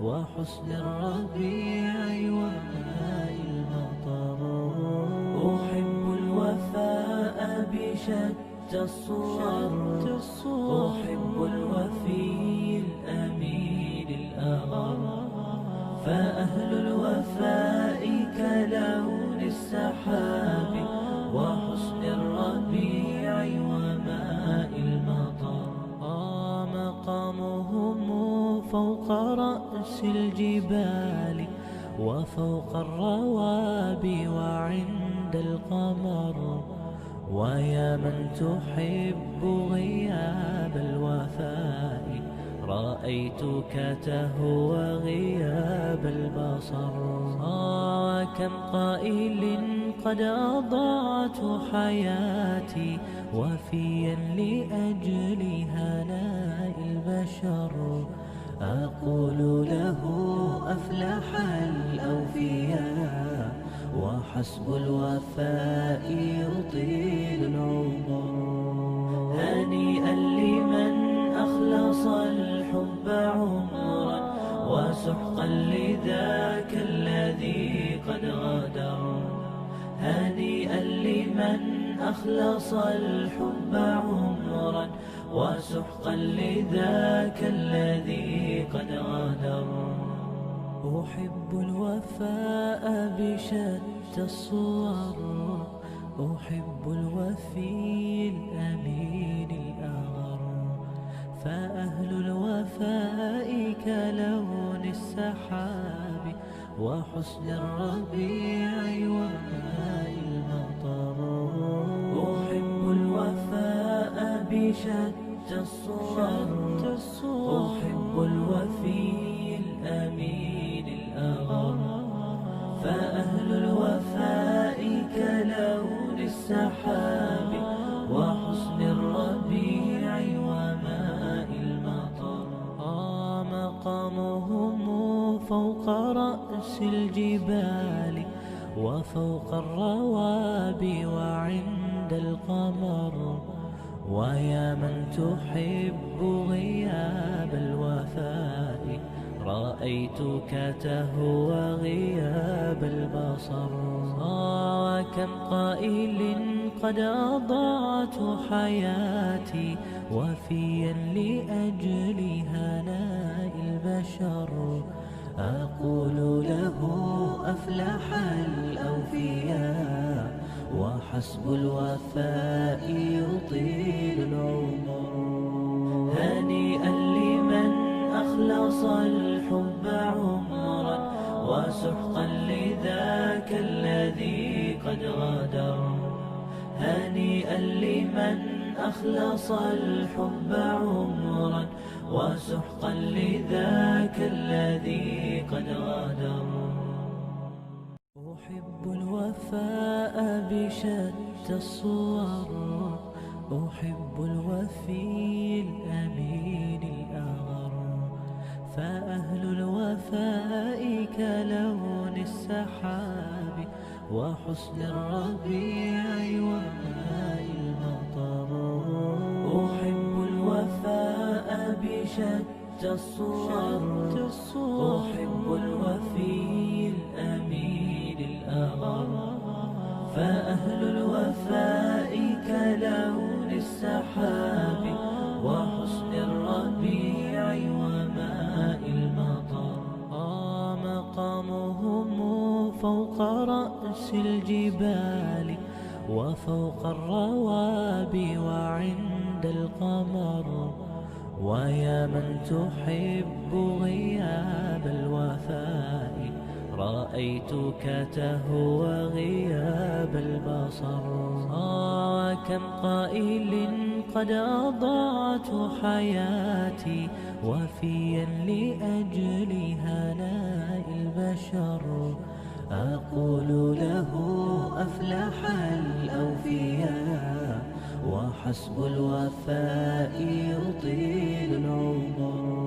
وحسن الربيع وماء المطر. أحب الوفاء بشتى الصور، أحب الوفي الأمين الأغر. فأهل الوفاء كلون السحاب وحسن الربيع وماء المطر. مقامهم فوق رأس الجبال وفوق الروابي وعند القمر. ويا من تحب غياب الوفاء رأيتك تهوى غياب البصر. كم قائل قد أضعت حياتي وفيا لأجل هناء البشر. أقول له أفلح الأوفياء وحسب الوفاء يطيل العمر. هنيئا لمن أخلص الحب عمرا وسحقا لذاك الذي قد غدر. هنيئا لمن أخلص الحب عمرا وسحقا لذاك الذي قد غدر. أحب الوفاء بشتى الصور، أحب الوفي الأمين الأغر. فأهل الوفاء كلون السحاب وحسن الربيع وماء المطر. أحب الوفاء بشتى الصور، أحب الوفي الأمين الأغر. فأهل الوفاء كلون السحاب وحسن الربيع وماء المطر. مقامهم فوق رأس الجبال وفوق الروابي وعند القمر. ويا من تحب غياب الوفاء رأيتك تهوى غياب البصر. كم قائل قد أضعت حياتي وفيا لأجل هناء البشر. أقول له أفلح الأوفياء وحسب الوفاء يطيل العمر. هنيئا لمن أخلص الحب عمرا وسحقا لذاك الذي قد غدر. هنيئا لمن أخلص الحب عمرا وسحقا لذاك الذي قد غدر. أحب الوفاء بشتى الصور، أحب الوفي الأمين الأغر. فأهل الوفاء كلون السحاب وحسن الربيع وماء المطر. أحب الوفاء بشتى الصور، أحب الوفي الأمين الأغر. فأهل الوفاء كلون السحاب وحسن الربيع وماء المطر. مقامهم فوق رأس الجبال وفوق الروابي وعند القمر. ويا من تحب غياب الوفاء رأيتك تهوى غياب البصر. كم قائل قد أضعت حياتي وفيا لأجل هناء البشر. أقول له أفلح الأوفياء وحسب الوفاء يطيل العمر.